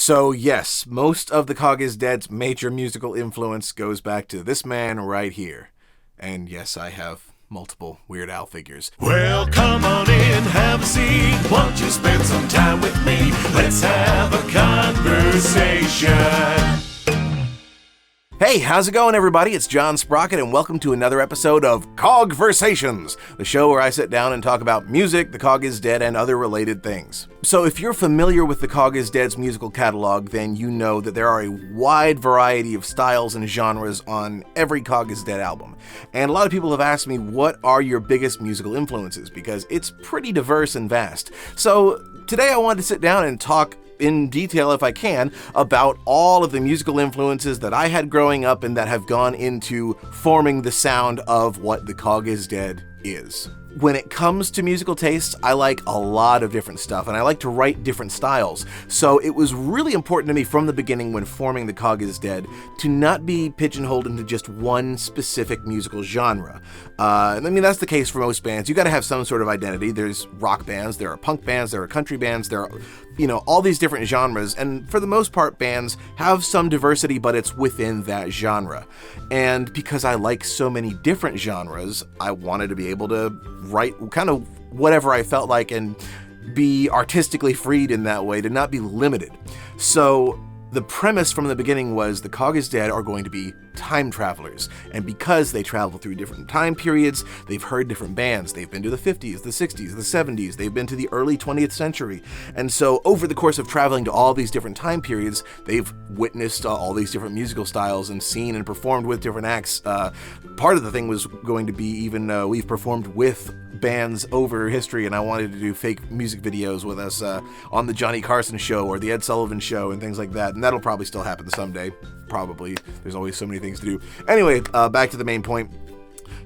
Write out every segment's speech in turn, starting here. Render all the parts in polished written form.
So yes, most of the COG is Dead's major musical influence goes back to this man right here. And yes, I have multiple Weird Al figures. Well, come on in, have a seat. Won't you spend some time with me? Let's have a conversation. Hey, how's it going, everybody? It's John Sprocket, and welcome to another episode of COGversations, the show where I sit down and talk about music, the COG is Dead, and other related things. So if you're familiar with the COG is Dead's musical catalog, then you know that there are a wide variety of styles and genres on every COG is Dead album. And a lot of people have asked me, what are your biggest musical influences? Because it's pretty diverse and vast. So today I wanted to sit down and talk in detail, if I can, about all of the musical influences that I had growing up and that have gone into forming the sound of what the COG is Dead is. When it comes to musical tastes, I like a lot of different stuff, and I like to write different styles. So it was really important to me from the beginning when forming the COG is Dead to not be pigeonholed into just one specific musical genre. That's the case for most bands. You gotta have some sort of identity. There's rock bands, there are punk bands, there are country bands, there are, all these different genres, and for the most part, bands have some diversity, but it's within that genre. And because I like so many different genres, I wanted to be able to write kind of whatever I felt like and be artistically freed in that way, to not be limited. So the premise from the beginning was the COG is Dead are going to be time travelers, and because they travel through different time periods, they've heard different bands. They've been to the 50s, the 60s, the 70s, they've been to the early 20th century, and so over the course of traveling to all these different time periods, they've witnessed all these different musical styles and seen and performed with different acts. Part of the thing was going to be even we've performed with bands over history, and I wanted to do fake music videos with us on the Johnny Carson show or the Ed Sullivan show and things like that, and that'll probably still happen someday. Probably. There's always so many things to do. Anyway, back to the main point.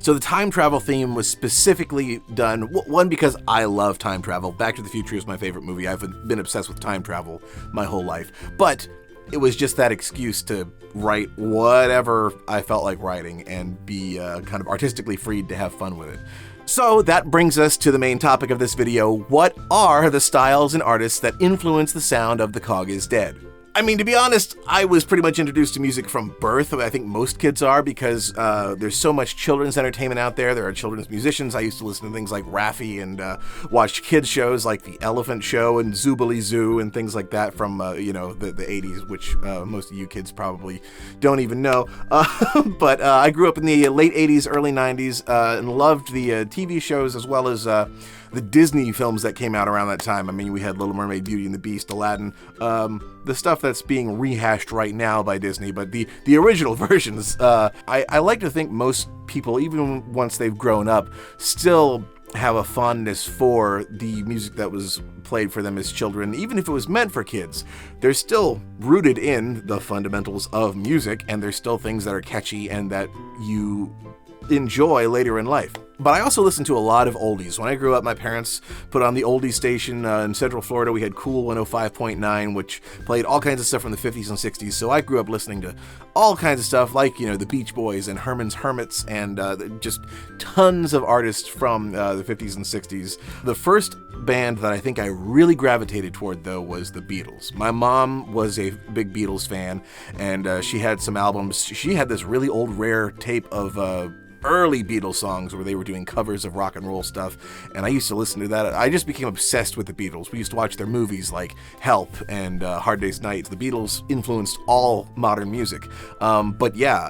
So the time travel theme was specifically done, one, because I love time travel. Back to the Future is my favorite movie. I've been obsessed with time travel my whole life. But it was just that excuse to write whatever I felt like writing and be kind of artistically freed to have fun with it. So that brings us to the main topic of this video. What are the styles and artists that influence the sound of the COG is Dead? I mean, to be honest, I was pretty much introduced to music from birth. I think most kids are, because there's so much children's entertainment out there. There are children's musicians. I used to listen to things like Raffi and watch kids shows like The Elephant Show and Zoobilee Zoo and things like that from, the 80s, which most of you kids probably don't even know. But I grew up in the late 80s, early 90s, and loved the TV shows as well as the Disney films that came out around that time. I mean, we had Little Mermaid, Beauty and the Beast, Aladdin, the stuff that's being rehashed right now by Disney, but the original versions, I like to think most people, even once they've grown up, still have a fondness for the music that was played for them as children. Even if it was meant for kids, they're still rooted in the fundamentals of music, and there's still things that are catchy and that you enjoy later in life. But I also listened to a lot of oldies. When I grew up, my parents put on the oldies station in Central Florida. We had Cool 105.9, which played all kinds of stuff from the 50s and 60s. So I grew up listening to all kinds of stuff like, the Beach Boys and Herman's Hermits and just tons of artists from the 50s and 60s. The first band that I think I really gravitated toward, though, was the Beatles. My mom was a big Beatles fan, and she had some albums. She had this really old, rare tape of early Beatles songs where they were doing covers of rock and roll stuff, and I used to listen to that. I just became obsessed with the Beatles. We used to watch their movies like Help and Hard Day's Night. The Beatles influenced all modern music. But yeah,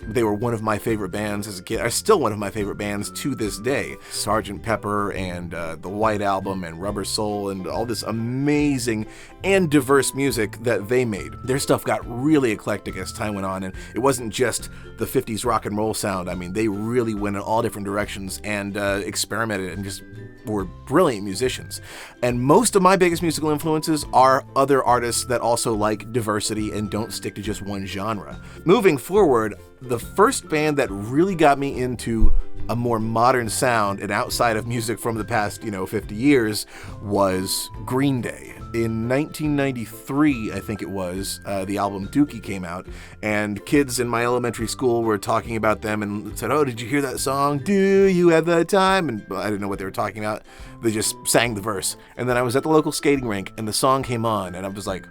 they were one of my favorite bands as a kid. Are still one of my favorite bands to this day. Sgt. Pepper and the White Album and Rubber Soul and all this amazing and diverse music that they made. Their stuff got really eclectic as time went on, and it wasn't just the 50s rock and roll sound. I mean, they really went in all different directions and experimented and just were brilliant musicians. And most of my biggest musical influences are other artists that also like diversity and don't stick to just one genre. Moving forward, the first band that really got me into a more modern sound and outside of music from the past, 50 years was Green Day. In 1993, I think it was, the album Dookie came out, and kids in my elementary school were talking about them and said, "Oh, did you hear that song? Do you have the time?" And I didn't know what they were talking about. They just sang the verse. And then I was at the local skating rink, and the song came on, and I was like,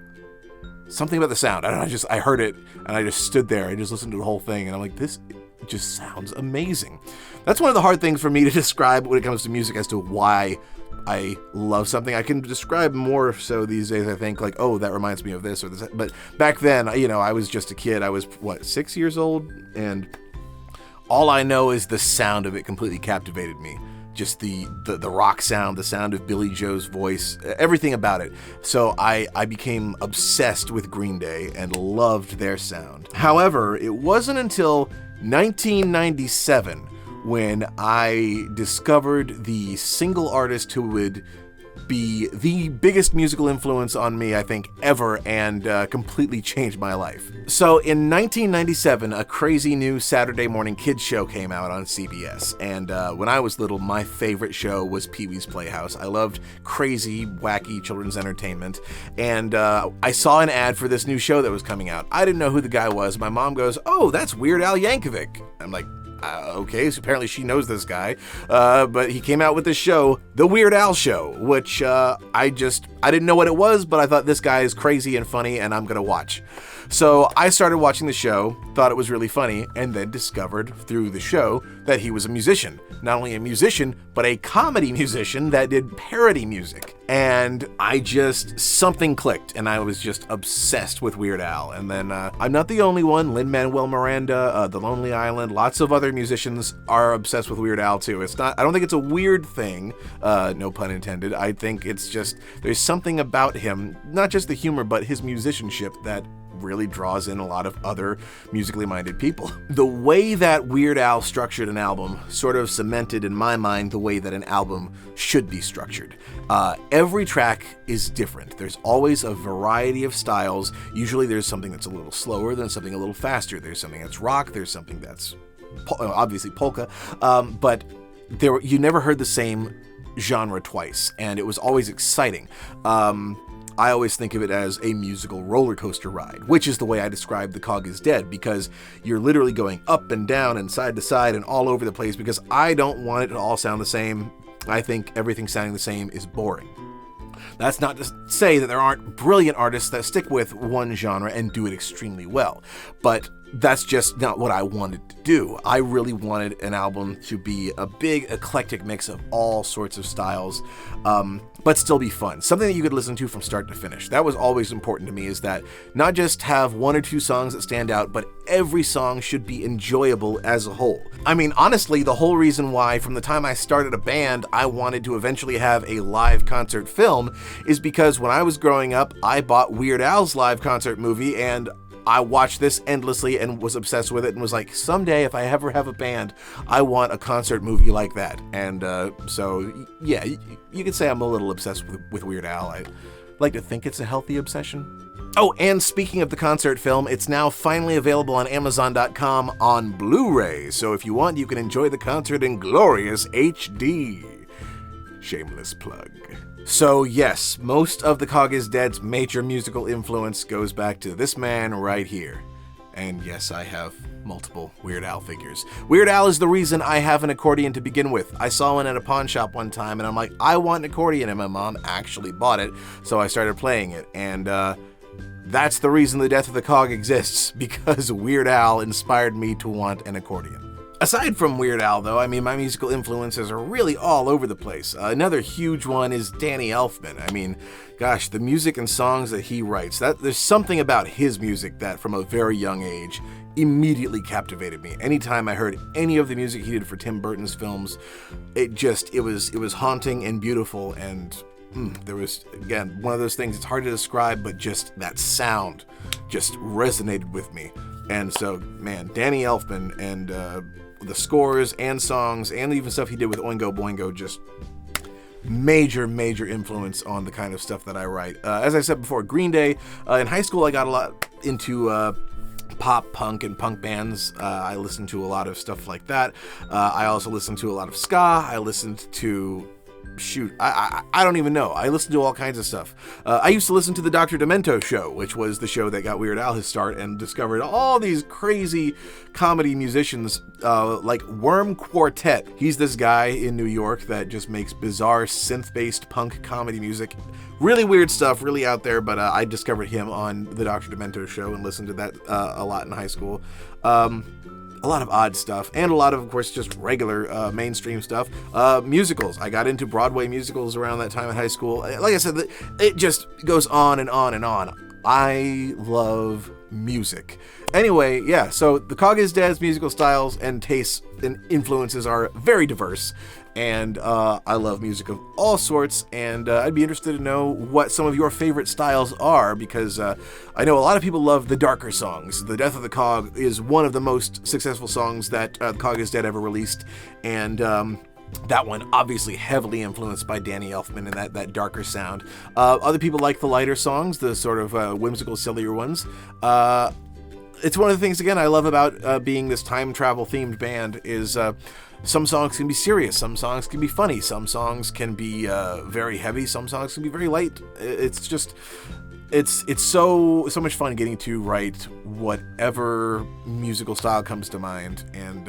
something about the sound. I don't know, I heard it, and I just stood there. I just listened to the whole thing, and I'm like, this just sounds amazing. That's one of the hard things for me to describe when it comes to music as to why I love something. I can describe more so these days, I think, like, oh, that reminds me of this or this. But back then, I was just a kid. I was, 6 years old? And all I know is the sound of it completely captivated me. Just the rock sound, the sound of Billy Joe's voice, everything about it. So I became obsessed with Green Day and loved their sound. However, it wasn't until 1997 when I discovered the single artist who would be the biggest musical influence on me, I think, ever, and completely changed my life. So in 1997, a crazy new Saturday morning kids show came out on CBS, and when I was little, my favorite show was Pee-wee's Playhouse. I loved crazy, wacky children's entertainment, and I saw an ad for this new show that was coming out. I didn't know who the guy was. My mom goes, "Oh, that's Weird Al Yankovic." I'm like, okay, so apparently she knows this guy, but he came out with this show, The Weird Al Show, which I didn't know what it was, but I thought this guy is crazy and funny, and I'm gonna watch. So I started watching the show, thought it was really funny, and then discovered through the show that he was a musician. Not only a musician, but a comedy musician that did parody music. And something clicked, and I was just obsessed with Weird Al. And then I'm not the only one. Lin-Manuel Miranda, The Lonely Island, lots of other musicians are obsessed with Weird Al too. I don't think it's a weird thing, no pun intended. I think it's just, there's something about him, not just the humor, but his musicianship that really draws in a lot of other musically minded people. The way that Weird Al structured an album sort of cemented in my mind the way that an album should be structured. Every track is different. There's always a variety of styles. Usually there's something that's a little slower, than something a little faster. There's something that's rock, there's something that's obviously polka, but you never heard the same genre twice, and it was always exciting. I always think of it as a musical roller coaster ride, which is the way I describe The COG is Dead, because you're literally going up and down and side to side and all over the place, because I don't want it to all sound the same. I think everything sounding the same is boring. That's not to say that there aren't brilliant artists that stick with one genre and do it extremely well, but that's just not what I wanted to do. I really wanted an album to be a big eclectic mix of all sorts of styles, but still be fun. Something that you could listen to from start to finish. That was always important to me, is that not just have one or two songs that stand out, but every song should be enjoyable as a whole. I mean, honestly, the whole reason why from the time I started a band, I wanted to eventually have a live concert film is because when I was growing up, I bought Weird Al's live concert movie, and I watched this endlessly and was obsessed with it and was like, someday if I ever have a band, I want a concert movie like that. And so, yeah, you could say I'm a little obsessed with Weird Al. I like to think it's a healthy obsession. Oh, and speaking of the concert film, it's now finally available on Amazon.com on Blu-ray. So if you want, you can enjoy the concert in glorious HD. Shameless plug. So yes, most of the COG is Dead's major musical influence goes back to this man right here. And yes, I have multiple Weird Al figures. Weird Al is the reason I have an accordion to begin with. I saw one at a pawn shop one time and I'm like, I want an accordion, and my mom actually bought it, so I started playing it. And that's the reason the Death of the COG exists, because Weird Al inspired me to want an accordion. Aside from Weird Al, though, I mean, my musical influences are really all over the place. Another huge one is Danny Elfman. I mean, gosh, the music and songs that he writes, there's something about his music that, from a very young age, immediately captivated me. Anytime I heard any of the music he did for Tim Burton's films, it was haunting and beautiful, and there was, again, one of those things, it's hard to describe, but just that sound just resonated with me. And so, man, Danny Elfman and the scores and songs and even stuff he did with Oingo Boingo, just major influence on the kind of stuff that I write. As I said before, Green Day. In high school, I got a lot into pop punk and punk bands. I listened to a lot of stuff like that. I also listened to a lot of ska. I listened to shoot, I don't even know. I listen to all kinds of stuff. I used to listen to the Dr. Demento show, which was the show that got Weird Al his start, and discovered all these crazy comedy musicians, like Worm Quartet. He's this guy in New York that just makes bizarre synth-based punk comedy music. Really weird stuff, really out there, but I discovered him on the Dr. Demento show and listened to that a lot in high school. A lot of odd stuff, and a lot of course, just regular mainstream stuff. Musicals. I got into Broadway musicals around that time in high school. Like I said, it just goes on and on and on. I love music. Anyway, yeah, so the COG is Dead's musical styles and tastes and influences are very diverse. And I love music of all sorts, and I'd be interested to know what some of your favorite styles are, because I know a lot of people love the darker songs. The Death of the COG is one of the most successful songs that the COG is Dead ever released, and that one obviously heavily influenced by Danny Elfman and that darker sound. Other people like the lighter songs, the sort of whimsical, sillier ones. It's one of the things, again, I love about being this time travel themed band is some songs can be serious, some songs can be funny, some songs can be very heavy, some songs can be very light. It's just, it's so much fun getting to write whatever musical style comes to mind and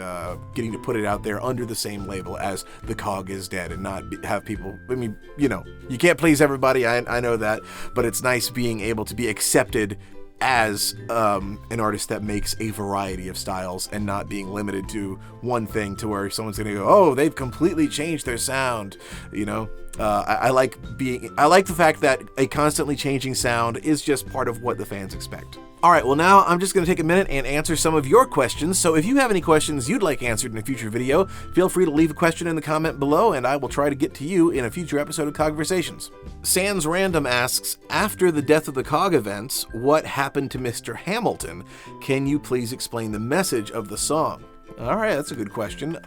getting to put it out there under the same label as the COG is Dead and not have people, I mean, you know, you can't please everybody, I know that, but it's nice being able to be accepted as an artist that makes a variety of styles and not being limited to one thing to where someone's gonna go, oh, they've completely changed their sound, you know. I like the fact that a constantly changing sound is just part of what the fans expect. All right, well now I'm just going to take a minute and answer some of your questions. So if you have any questions you'd like answered in a future video, feel free to leave a question in the comment below and I will try to get to you in a future episode of COGversations. Sans Random asks, after the Death of the COG events, what happened to Mr. Hamilton? Can you please explain the message of the song? All right, that's a good question.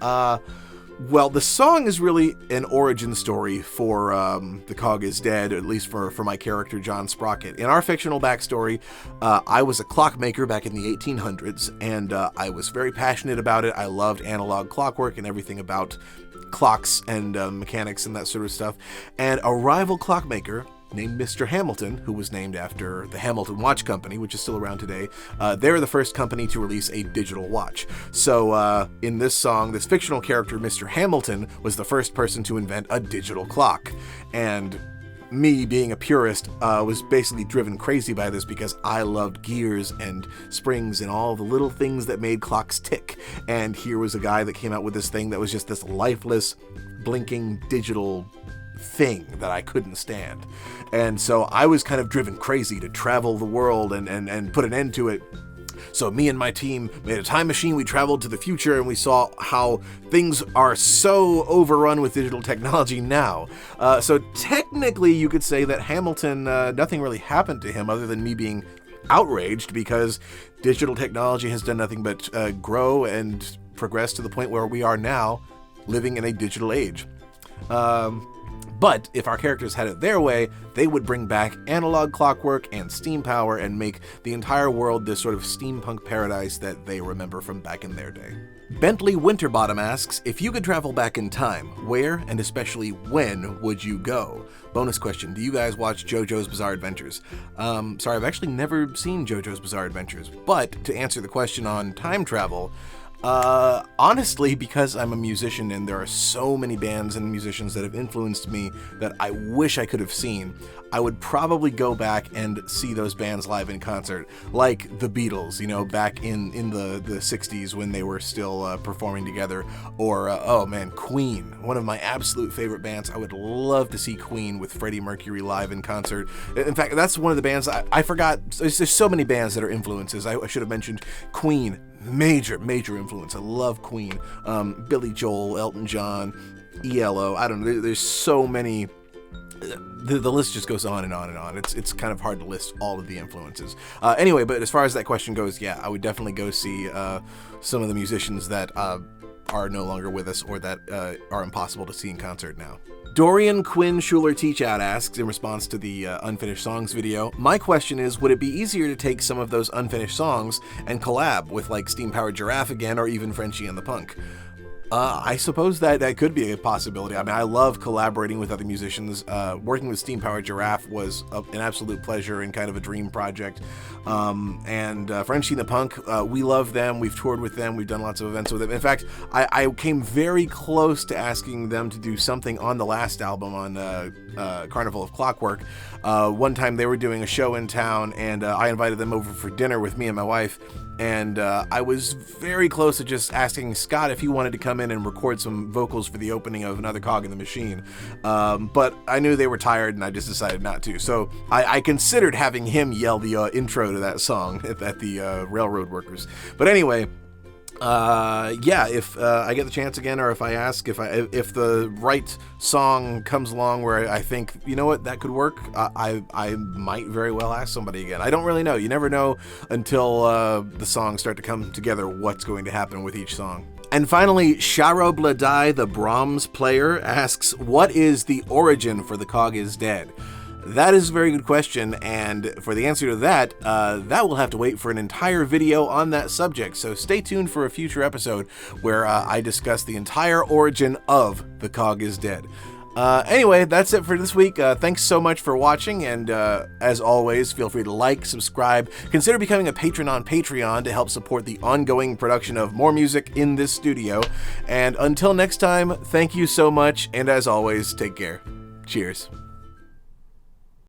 Well, the song is really an origin story for the COG is Dead, at least for my character, John Sprocket. In our fictional backstory, I was a clockmaker back in the 1800s, and I was very passionate about it. I loved analog clockwork and everything about clocks and mechanics and that sort of stuff. And a rival clockmaker named Mr. Hamilton, who was named after the Hamilton Watch Company, which is still around today. They're the first company to release a digital watch. So in this song, this fictional character, Mr. Hamilton, was the first person to invent a digital clock. And me, being a purist, was basically driven crazy by this because I loved gears and springs and all the little things that made clocks tick. And here was a guy that came out with this thing that was just this lifeless, blinking digital thing that I couldn't stand. And so I was kind of driven crazy to travel the world and put an end to it. So me and my team made a time machine, we traveled to the future, and we saw how things are so overrun with digital technology now. So technically you could say that Hamilton, nothing really happened to him other than me being outraged because digital technology has done nothing but grow and progress to the point where we are now living in a digital age. But if our characters had it their way, they would bring back analog clockwork and steam power and make the entire world this sort of steampunk paradise that they remember from back in their day. Bentley Winterbottom asks, if you could travel back in time, where and especially when would you go? Bonus question, do you guys watch JoJo's Bizarre Adventures? Sorry, I've actually never seen JoJo's Bizarre Adventures, but to answer the question on time travel, honestly, because I'm a musician and there are so many bands and musicians that have influenced me that I wish I could have seen, I would probably go back and see those bands live in concert, like the Beatles, you know, back in the 60s when they were still performing together, or, oh man, Queen, one of my absolute favorite bands. I would love to see Queen with Freddie Mercury live in concert. In fact, that's one of the bands I forgot. There's so many bands that are influences. I should have mentioned Queen. Major influence. I love Queen. Billy Joel, Elton John, ELO. I don't know. There's so many. The list just goes on and on and on. It's kind of hard to list all of the influences. Anyway, but as far as that question goes, yeah, I would definitely go see some of the musicians that are no longer with us or that are impossible to see in concert now. Dorian Quinn Schuler Teach Out asks, in response to the Unfinished Songs video, my question is, would it be easier to take some of those unfinished songs and collab with like Steam Powered Giraffe again or even Frenchie and the Punk? I suppose that could be a possibility. I mean, I love collaborating with other musicians. Working with Steam Powered Giraffe was an absolute pleasure and kind of a dream project. And Frenchie and the Punk, we love them. We've toured with them. We've done lots of events with them. In fact, I came very close to asking them to do something on the last album on Carnival of Clockwork. One time they were doing a show in town, and I invited them over for dinner with me and my wife. And I was very close to just asking Scott if he wanted to come in and record some vocals for the opening of Another Cog in the Machine. But I knew they were tired, and I just decided not to. So I considered having him yell the intro to that song at the Railroad Workers. But anyway, if I get the chance again, or if I ask, if the right song comes along where I think, you know what, that could work, I might very well ask somebody again. I don't really know. You never know until the songs start to come together what's going to happen with each song. And finally, Sharobladai, the Brahms player, asks, what is the origin for The Cog is Dead? That is a very good question, and for the answer to that, that will have to wait for an entire video on that subject, so stay tuned for a future episode where I discuss the entire origin of The Cog is Dead. Anyway, that's it for this week. Thanks so much for watching, and as always, feel free to like, subscribe, consider becoming a patron on Patreon to help support the ongoing production of more music in this studio. And until next time, thank you so much, and as always, take care. Cheers.